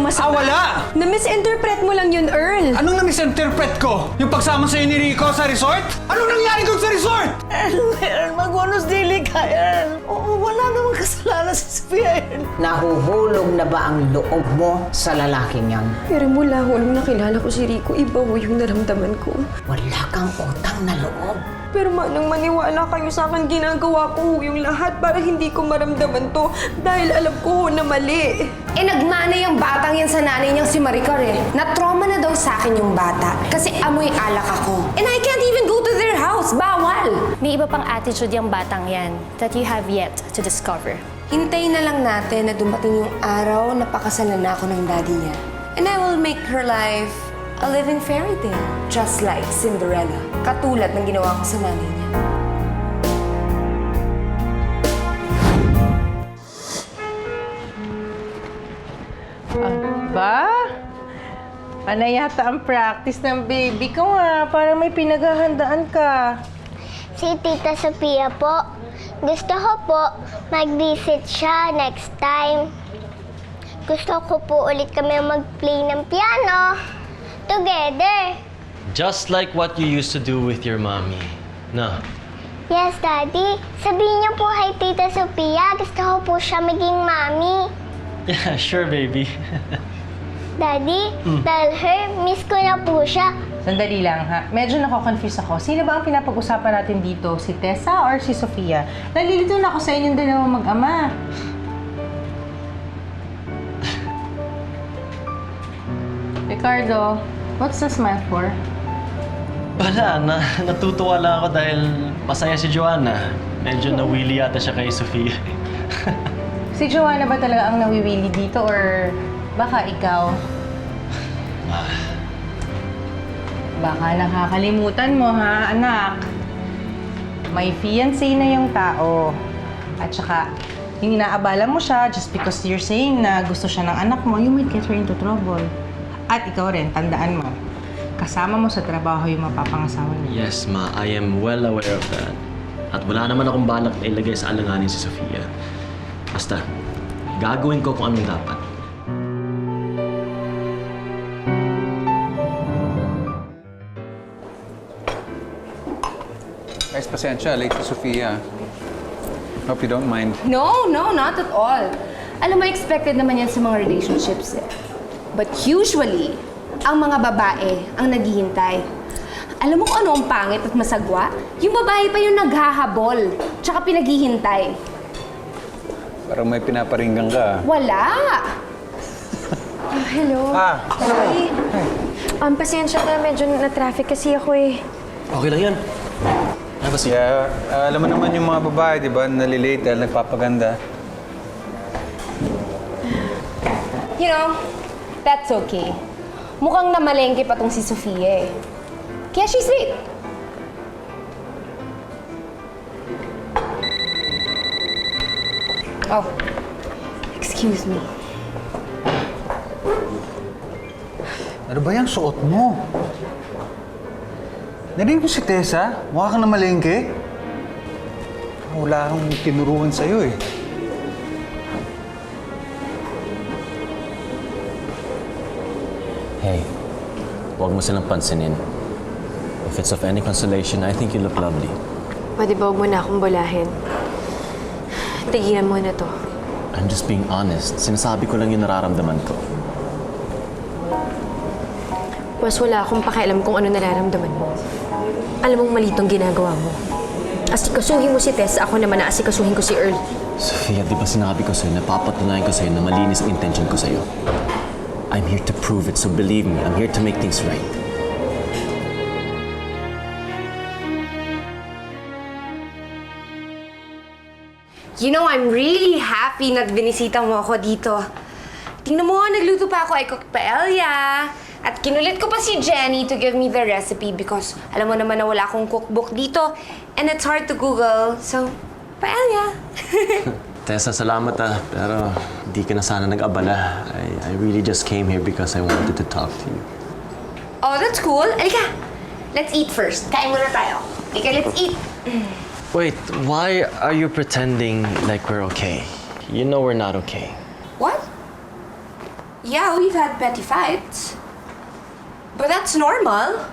masama. Wala! Na-misinterpret mo lang yun, Earl. Anong na-misinterpret ko? Yung pagsama sa'yo ni Rico sa resort? Anong nangyari doon sa resort? Earl, mag-honors daily ka, Earl. Oo, wala namang kasalanan si Sophia, Earl. Nahuhulog na ba ang loob mo sa lalaking yan? Pero mula nung nakilala ko si Rico, iba ho yung naramdaman ko. Wala kang utang na loob. Pero manang maniwala kayo sa akin, ginagawa ko ho yung lahat para hindi ko maramdaman to dahil alam ko ho na mali. Nagmana yung batang yan sa nanay niyang si Maricar eh. Na-trauma na daw sa akin yung bata kasi amoy alak ako. And I can't even go to their house. Bawal! May iba pang attitude yung batang yan that you have yet to discover. Hintayin na lang natin na dumating yung araw na pakasalan na ako ng daddy niya. And I will make her life a living fairy tale. Just like Cinderella. Katulad ng ginawa ko sa nanay niya. Ba? Panay yata ang practice ng baby ko nga. Parang may pinaghahandaan ka. Si Tita Sophia po. Gusto ko po mag-visit siya next time. Gusto ko po ulit kami mag-play ng piano. Together. Just like what you used to do with your mommy. No. Yes, Daddy. Sabihin niyo po kay Tita Sophia. Gusto ko po siya maging mommy. Yeah, sure, baby. Daddy, tell her, miss ko na po siya. Sandali lang ha. Medyo nako-confuse ako. Sino ba ang pinapag-usapan natin dito? Si Tessa or si Sofia? Nalilito na ako sa inyong dalawang mag-ama. Ricardo, what's the smile for? Wala, natutuwa lang ako dahil masaya si Joanna. Medyo nawili yata siya kay Sofia. Si Joanna ba talaga ang nawiwili dito or baka ikaw? Baka nakakalimutan mo ha, anak. May fiancé na yung tao. At saka, inaabala mo siya just because you're saying na gusto siya ng anak mo, you might get her into trouble. At ikaw rin, tandaan mo, kasama mo sa trabaho yung mapapangasawa niya. Yes, Ma. I am well aware of that. At wala naman akong balak na ilagay sa alanganin si Sofia. Basta, gagawin ko kung anong dapat. Guys, pasensya. Late si Sofia. Hope you don't mind. No, not at all. Alam mo, expected naman yan sa mga relationships eh. But usually, ang mga babae ang naghihintay. Alam mo kung ano ang pangit at masagwa? Yung babae pa yung naghahabol, tsaka pinaghihintay. Parang may pinaparinggan ka. Wala! Hello. Hi. Pasensya na, medyo na-traffic kasi ako eh. Okay lang yan. Yeah, alam mo naman yung mga babae, di ba? Nalilate dahil nagpapaganda. You know, that's okay. Mukhang namalengke pa tong si Sofia eh. Kaya she's late. Oh, excuse me. Ano ba yung suot mo? Narinig mo si Tessa? Mukha kang namalengke. Wala akong tinuruan sa'yo eh. Hey, huwag mo silang pansinin. If it's of any consolation, I think you look lovely. Pwede ba huwag mo na akong bulahin? Tigilan mo na to. I'm just being honest. Sinasabi ko lang yung nararamdaman ko. Mas wala akong pakialam kung ano nararamdaman mo. Alam mong mali tong ginagawa mo. Asikasuhin mo si Tess, ako naman na asikasuhin ko si Earl. Sophia, di ba sinabi ko sa'yo, napapatunayan ko sa'yo na malinis ang intention ko sa'yo? I'm here to prove it, so believe me, I'm here to make things right. You know, I'm really happy na binisita mo ako dito. Tingnan mo, nagluto pa ako. I cooked paella. At kinulit ko pa si Jenny to give me the recipe because alam mo naman na wala akong cookbook dito. And it's hard to Google. So, paella. Tessa, salamat pero di ka na sana nag-abala. I really just came here because I wanted to talk to you. Oh, that's cool. Alika, let's eat first. Kain muna tayo. Alika, let's eat. Wait, why are you pretending like we're okay? You know we're not okay. What? Yeah, we've had petty fights. But that's normal.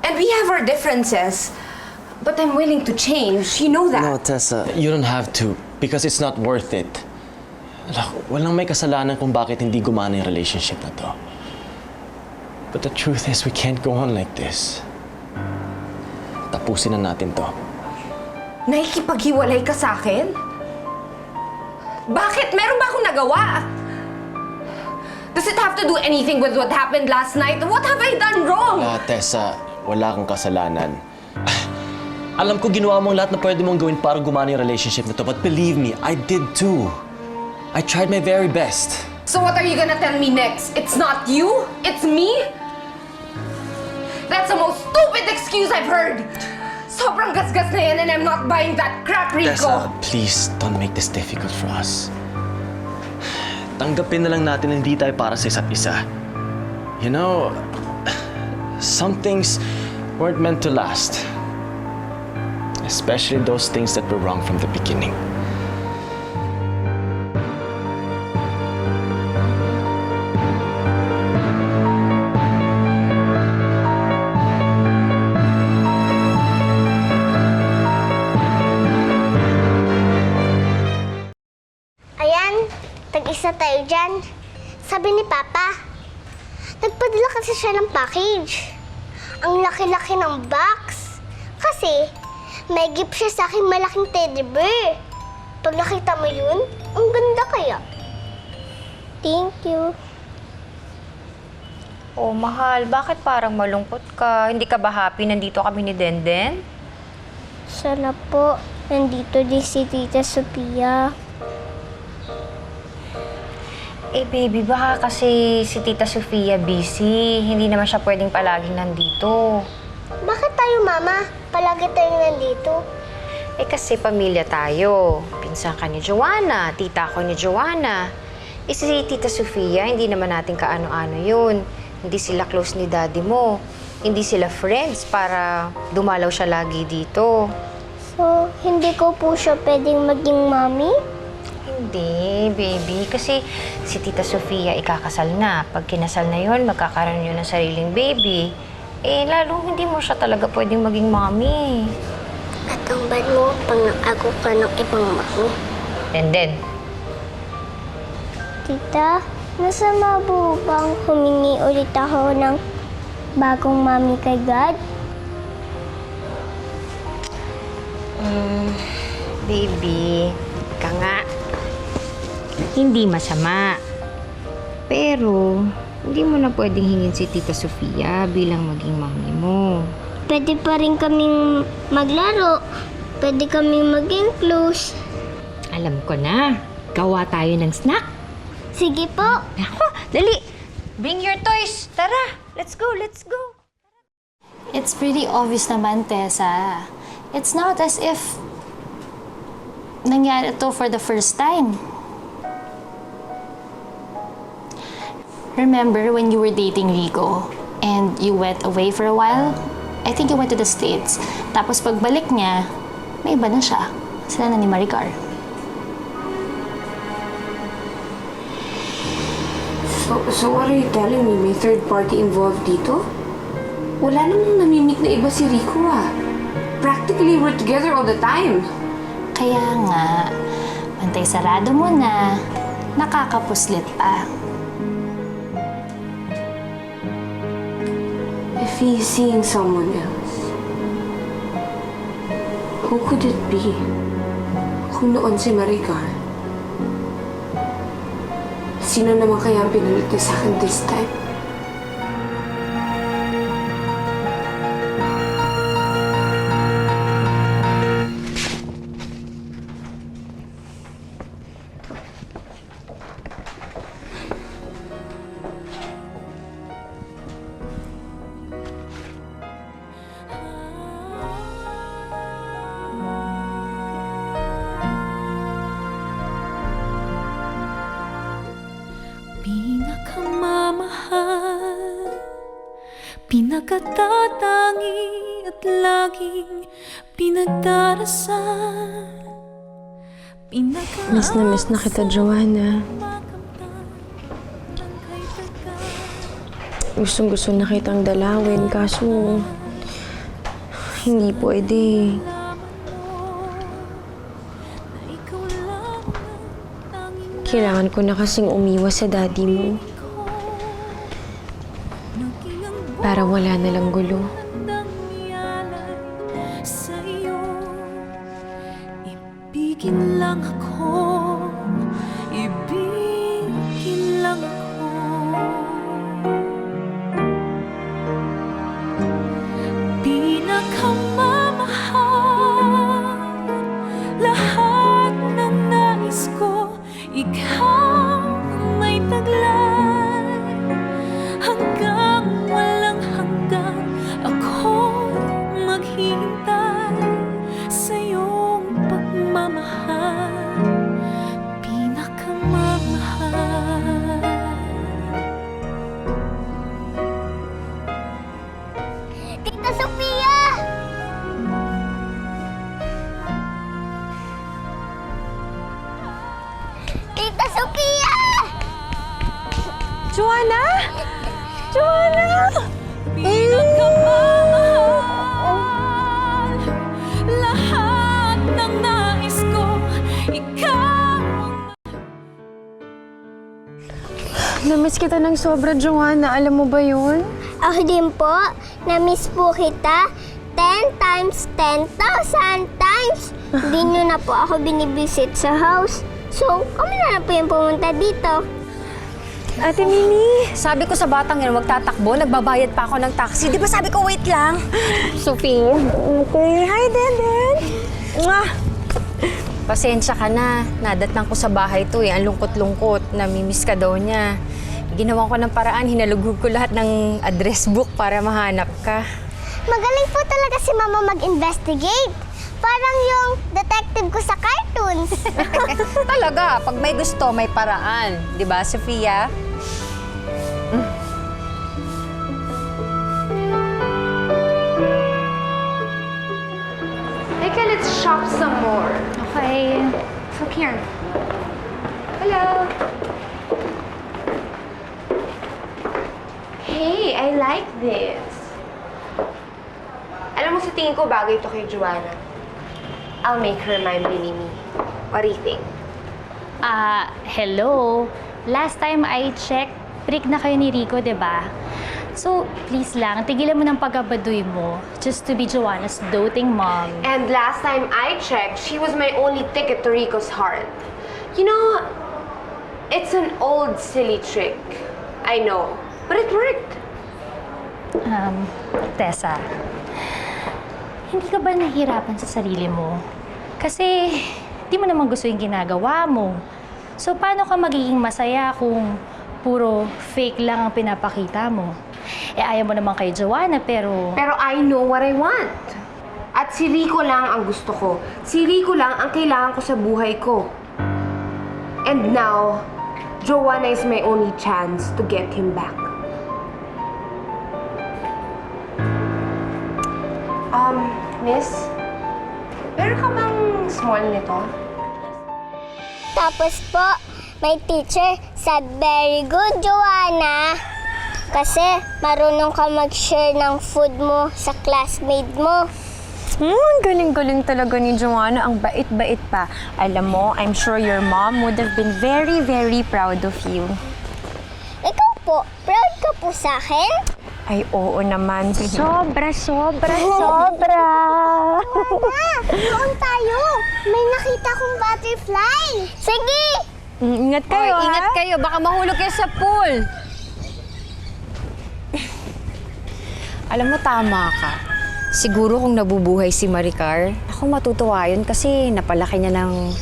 And we have our differences. But I'm willing to change. You know that. No, Tessa, you don't have to because it's not worth it. Walang may kasalanan kung bakit hindi gumana yung relationship na to. But the truth is, we can't go on like this. Tapusin na natin to. Nakikipaghiwalay ka sa akin? Bakit? Meron ba akong nagawa? Does it have to do anything with what happened last night? What have I done wrong? Tessa, wala kang kasalanan. Alam ko ginawa mo ang lahat na pwede mong gawin para gumana yung relationship na to. But believe me, I did too. I tried my very best. So what are you gonna tell me next? It's not you? It's me? That's the most stupid excuse I've heard! Sobrang gasgas na yan and I'm not buying that crap, Rico! Tessa, please don't make this difficult for us. Tanggapin na lang natin na hindi tayo para sa isa't isa. You know, some things weren't meant to last. Especially those things that were wrong from the beginning. Ayan, tag-isa tayo dyan. Sabi ni Papa, nagpadala kasi siya ng package. Ang laki-laki ng box. Kasi, may gift siya sa akin malaking teddy bear. Pag nakita mo yun, ang ganda kaya. Thank you. Oh, mahal, bakit parang malungkot ka? Hindi ka ba happy nandito kami ni Denden? Sana po, nandito din si Tita Sophia. Eh, baby, baka kasi si Tita Sofia busy. Hindi naman siya pwedeng palaging nandito. Bakit tayo, Mama? Palagi tayong nandito. Eh, kasi pamilya tayo. Pinsan ka ni Joanna, tita ko ni Joanna. Eh, si Tita Sofia, hindi naman natin kaano-ano yun. Hindi sila close ni daddy mo. Hindi sila friends para dumalaw siya lagi dito. So, hindi ko po siya pwedeng maging mommy? Hindi, baby. Kasi si Tita Sofia ikakasal na. Pag kinasal na yun, magkakaroon yun ng sariling baby. Eh, lalong hindi mo siya talaga pwedeng maging mommy. At ang bad mo pang ako ka ng ibang mommy. Denden. Tita, masama po bang humingi ulit ako ng bagong mommy kay God? Baby, ka nga. Hindi masama. Pero, hindi mo na pwedeng hingin si Tita Sofia bilang maging mommy mo. Pwede pa rin kaming maglaro. Pwede kaming maging close. Alam ko na. Gawa tayo ng snack. Sige po. Ako, dali. Bring your toys. Tara, let's go, let's go. It's pretty obvious naman, Tessa. It's not as if nangyari ito for the first time. Remember when you were dating Rico and you went away for a while? I think you went to the States. Tapos pagbalik niya, may iba na siya. Sila na ni Maricar. So what are you telling me? May third party involved dito? Wala namang namimit na iba si Rico ah. Practically, we're together all the time. Kaya nga, pantay sarado mo na, nakakapuslit pa. If he's seeing someone else, who could it be? Kung noon si Maricar, sino naman kaya ang pinalit niya sa akin this time? Pinakamamahal, pinakatatangi at laging pinagdarasal. Miss na kita, Joanna. Gustong-gusto na kitang dalawin, kaso hindi pwede. Kailangan ko na kasing umiwas sa daddy mo. Para wala na lang gulo. Sa'yo, ibigin lang ako, ibigin lang ako. Pinakamamahal, lahat na nais ko, ikaw ang may taglay. Hanggang walang hanggan, ako maghihintay sa iyong pagmamahal, pinakamamahal. Tita Sofia! Tita Sofia! Joanna! Joanna! Pinakamamahal, lahat ng nais ko, ikaw ang Namiss kita ng sobra, Joanna. Alam mo ba yun? Ako din po, na-miss po kita 10 times 10,000 times. Hindi nyo na po ako binibisit sa house. So, kami na lang po yung pumunta dito. Ate Mimi, sabi ko sa batang yun, magtatakbo. Nagbabayad pa ako ng taxi. Di ba sabi ko, wait lang? Sophie. Okay. Hi, Deden. Mwah! Pasensya ka na. Nadatnang ko sa bahay to eh. Ang lungkot-lungkot. Namimiss ka daw niya. Ginawa ko ng paraan. Hinalugog ko lahat ng address book para mahanap ka. Magaling po talaga si Mama mag-investigate. Parang yung detective ko sa cartoons. Talaga, pag may gusto, may paraan. Di ba, Sofia? Eka, let's shop some more. Okay. Look here. Hello. Hey, I like this. Alam mo, sa tingin ko bagay ito kay Joanna. I'll make her my mini-me. What do you think? Hello. Last time I checked, break na kayo ni Rico, di ba? So, please lang, tigilan mo ng pagkabaduy mo just to be Joanna's doting mom. And last time I checked, she was my only ticket to Rico's heart. You know, it's an old silly trick. I know, but it worked. Tessa, hindi ka ba nahihirapan sa sarili mo? Kasi, di mo naman gusto yung ginagawa mo. So, paano ka magiging masaya kung puro fake lang ang pinapakita mo? Eh, ayaw mo naman kay Joanna, pero... Pero I know what I want. At si Rico lang ang gusto ko. Si Rico lang ang kailangan ko sa buhay ko. And now, Joanna is my only chance to get him back. Miss? Meron ka bang small nito? Tapos po, may teacher said, very good, Joanna. Kasi marunong ka mag-share ng food mo sa classmate mo. Galing-galing talaga ni Joanna. Ang bait-bait pa. Alam mo, I'm sure your mom would have been very, very proud of you. Ikaw po, proud ka po sa akin? Ay, oo naman. Sobra, sobra, sobra. Joanna, doon tayo. May nakita kong butterfly. Sige! Ingat kayo, ha? Ingat kayo. Baka mahulog kayo sa pool. Alam mo, tama ka. Siguro kung nabubuhay si Maricar, ako matutuwa yun kasi napalaki niya ng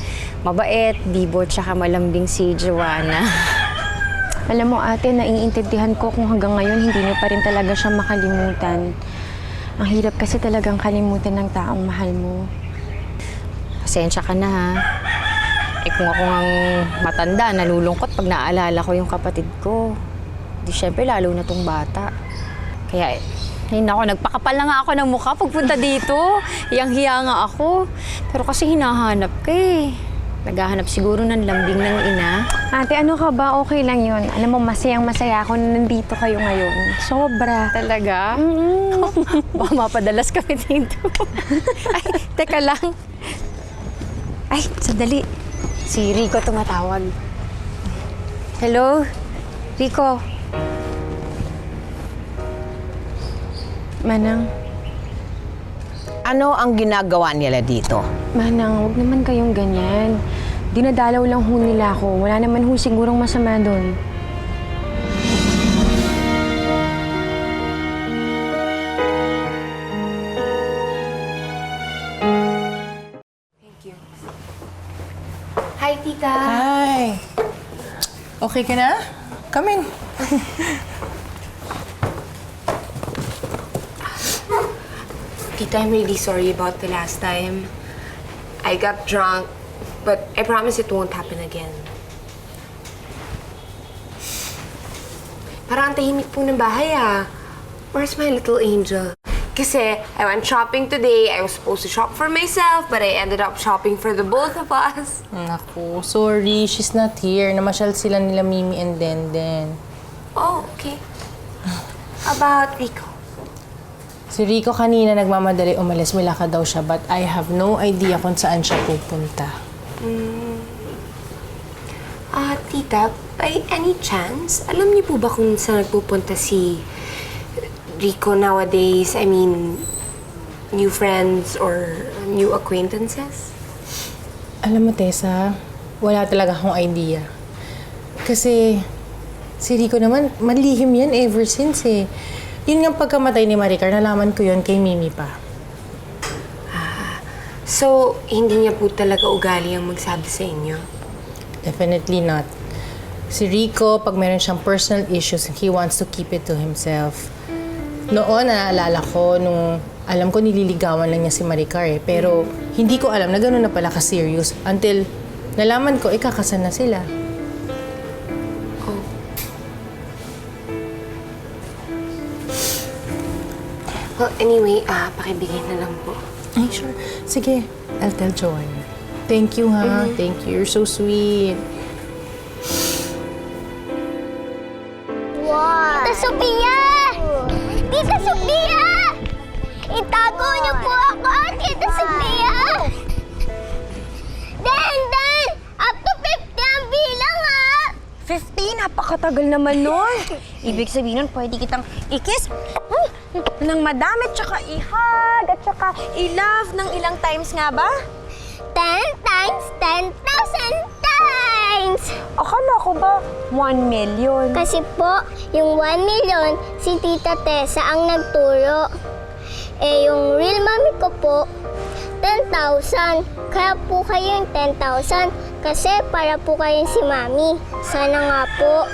mabait, bibo, tsaka malambing si Joanna. Alam mo, ate, naiintindihan ko kung hanggang ngayon hindi niyo pa rin talaga siya makalimutan. Ang hirap kasi talagang kalimutan ng taong mahal mo. Pasensya ka na, ha? Eh kung ako ngang matanda, nalulungkot pag naaalala ko yung kapatid ko. Di syempre, lalo na tong bata. Kaya, nagpakapal na nga ako ng mukha pagpunta dito. Hiyang-hiya nga ako. Pero kasi hinahanap ka eh. Naghahanap siguro ng lambing ng ina. Ate, ano ka ba? Okay lang yun. Alam mo, masayang-masaya ako na nandito kayo ngayon. Sobra. Talaga? Baka mapadalas kami dito. Ay, teka lang. Ay, sandali. Si Rico tumatawag. Hello? Rico? Manang, Ano ang ginagawa nila dito? Manang, huwag naman kayong ganyan. Dinadalaw lang ho nila ako. Wala naman ho sigurong masama doon. Hi, tita. Hi! Okay ka na? Come in. Tita, I'm really sorry about the last time. I got drunk, but I promise it won't happen again. Parang ang tahimik po ng bahay, ah. Where's my little angel? Kasi I went shopping today. I was supposed to shop for myself, but I ended up shopping for the both of us. Naku, sorry. She's not here. Namasyal sila nila Mimi and Denden. Oh, okay. About Rico. Si Rico kanina nagmamadali umalis. May lakad daw siya, but I have no idea kung saan siya pupunta. Tita, by any chance, alam niyo po ba kung saan nagpupunta si Rico nowadays? I mean, new friends or new acquaintances? Alam mo, Tessa, wala talaga akong idea. Kasi si Rico naman, malihim yan ever since eh. Yun nga pagkamatay ni Maricar, nalaman ko yun kay Mimi pa. So, hindi niya po talaga ugali ang magsabi sa inyo? Definitely not. Si Rico, pag meron siyang personal issues, he wants to keep it to himself. Noon, naalala ko, nung alam ko nililigawan lang niya si Maricar eh. Pero hindi ko alam na gano'n na pala ka-serious until nalaman ko, ikakasal na sila. Well, anyway, pakibigay na lang po. Ay, sure. Sige, I'll tell Joanna. Thank you, ha? Thank you. You're so sweet. Wow! Tita Sophia! Tita Sophia! Itago niyo po ako, Tita Sophia! Dan! Up to 50 ang bilang, ha! 50? Napakatagal naman nun. Ibig sabihin nun, pwede kitang i-kiss ng madami, tsaka i-hug, at tsaka i-love ng ilang times nga ba? 10 times 10,000 times! Akala ko ba 1 million? Kasi po, yung 1 million, si Tita Tessa ang nagturo. Eh, yung real mommy ko po, 10,000. Kaya po kayo yung 10,000 kasi para po kayong si Mami. Sana nga po,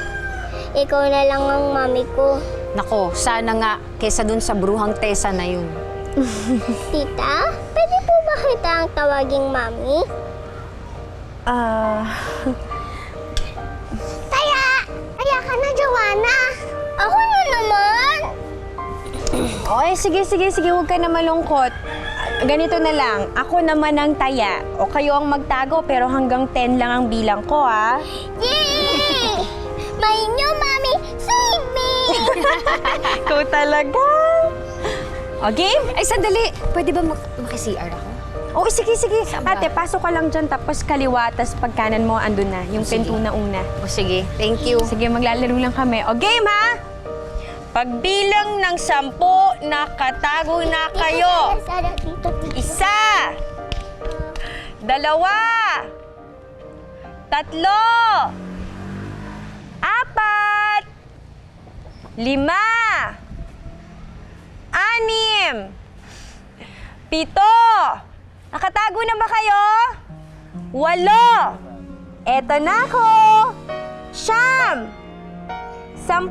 ikaw na lang ang mami ko. Nako, sana nga kesa dun sa bruhang Tessa na yun. Tita, pwede po ba kita ang tawaging Mami? Taya! Taya ka na, Joanna! Ako na naman! Oy, sige, huwag ka na malungkot. Ganito na lang, ako naman ang taya. O kayo ang magtago, pero hanggang 10 lang ang bilang ko, ha? Yay! Mainyo, Mami! Save me! Ikaw talaga. O, game? Ay, sandali! Pwede ba maki-CR ako? Oo, sige. Ate, pasok ka lang dyan, tapos kaliwa, tapos pagkanan mo, andun na. Yung pinto na una. O sige, thank you. Sige, maglalaro lang kami. O, game, ha? Pagbilang ng 10, nakatago na kayo. Isa! 2! 3! 4! 5! 6! 7! Nakatago na ba kayo? 8! Eto na ako! 9! 10!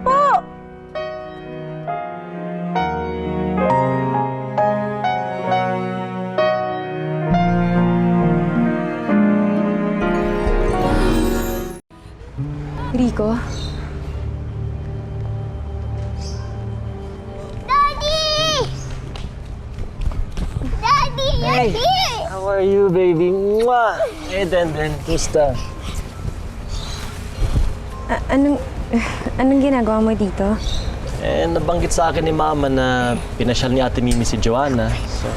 Rico? Daddy! Daddy! You're here! How are you, baby? Mwah! Eh, Den, kumusta? Anong ginagawa mo dito? Eh, nabanggit sa akin ni Mama na pinasyal ni Ate Mimi si Joanna. So,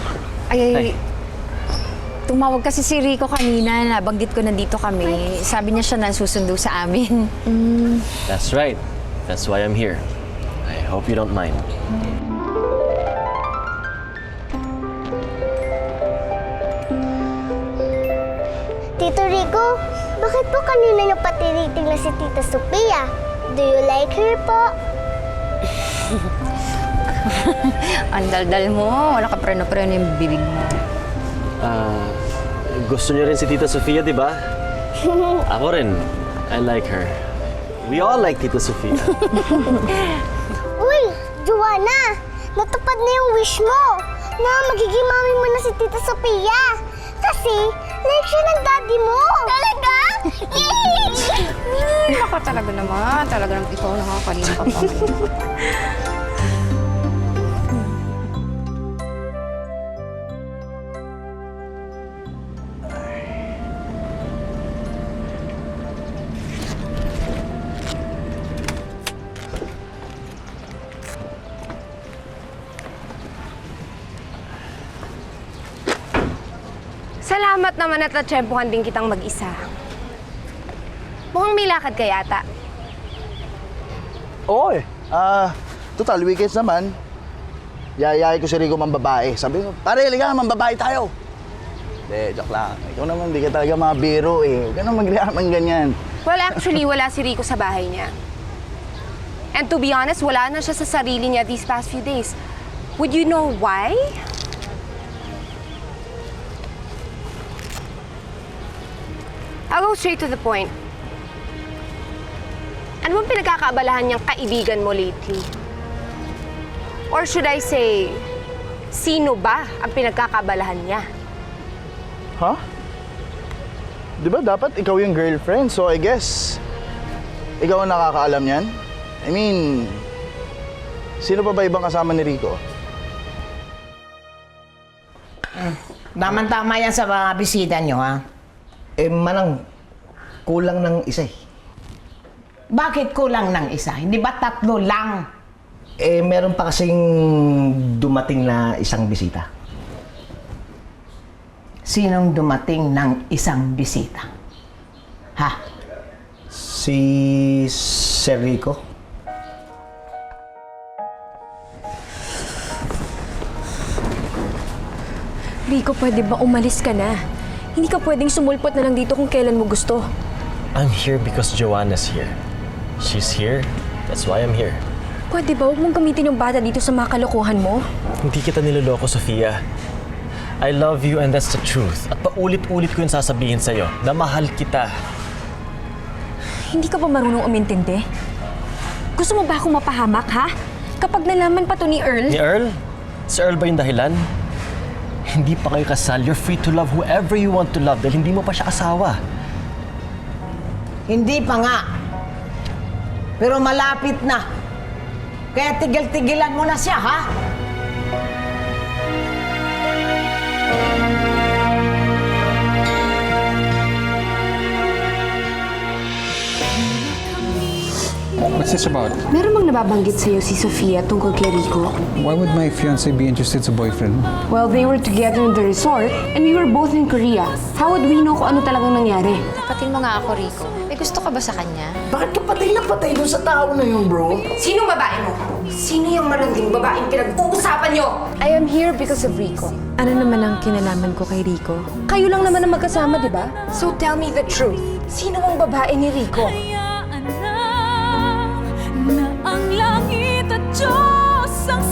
Ay, tumawag kasi si Rico kanina, nabanggit ko nandito kami. Sabi niya siya na susundo sa amin. that's right. That's why I'm here. I hope you don't mind. Tito Rico, bakit po kanina niyo pa tinitingnan si Tita Sophia? Do you like her po? Ang daldal mo, wala ka preno-preno yung bibig mo. Gusto niyo rin si Tita Sofia, di ba? Ako rin. I like her. We all like Tita Sofia. Uy, Joanna! Natupad na yung wish mo na magiging mami mo na si Tita Sophia. Kasi, like siya ng daddy mo. Talaga? Yay! Ako talaga naman, talaga naman ikaw nakakalimpa pa. Salamat naman at natsyempohan din kitang mag-isa. Mukhang may lakad ka yata. Oo eh. Total, weekends naman. Yayahay ko si Rico mambabae. Sabi ko, pare, liga, mambabae tayo. Hindi, joke lang. Ikaw naman, di ka talaga mga biro eh. Huwag ka nang mag-react ng ganyan. Well, actually, wala si Rico sa bahay niya. And to be honest, wala na siya sa sarili niya these past few days. Would you know why? I'll go straight to the point. Ano bang pinagkakaabalahan niyang kaibigan mo lately? Or should I say, sino ba ang pinagkakaabalahan niya? Ha? Di ba dapat ikaw yung girlfriend? So I guess, ikaw ang nakakaalam yan? I mean, sino pa ba ibang kasama ni Rico? Tama-tama yan sa mga bisita nyo, ha? Eh, manang, kulang ng isa eh. Bakit kulang ng isa? Hindi ba 3 lang? Eh, meron pa kasing dumating na isang bisita. Sinong dumating ng isang bisita? Ha? Si Sir Rico. Rico, pwede ba umalis ka na? Hindi ka pwedeng sumulpot na lang dito kung kailan mo gusto. I'm here because Joanna's here. She's here. That's why I'm here. Pwede ba huwag mong gamitin yung bata dito sa mga kalokohan mo? Hindi kita niloloko, Sofia. I love you and that's the truth. At paulit-ulit ko yung sasabihin sa'yo na mahal kita. Hindi ka ba marunong umintindi? Gusto mo ba akong mapahamak, ha? Kapag nalaman pa to ni Earl? Ni Earl? Si Earl ba yung dahilan? Hindi pa kayo kasal. You're free to love whoever you want to love dahil hindi mo pa siya asawa. Hindi pa nga. Pero malapit na. Kaya tigil-tigilan mo na siya, ha? What's this about? Meron bang nababanggit sa'yo si Sofia tungkol kay Rico? Why would my fiancé be interested sa boyfriend? Well, they were together in the resort and we were both in Korea. How would we know kung ano talagang nangyari? Tapatin mo nga ako, Rico. May gusto ka ba sa kanya? Bakit ka patay na patay doon sa tao na yun, bro? Sino babae mo? Sino yung malanding babaeng pinag-uusapan nyo? I am here because of Rico. Ano naman ang kinalaman ko kay Rico? Kayo lang naman ang magkasama, di ba? So tell me the truth. Sino ang babae ni Rico? Hayaan na ang langit at Diyos ang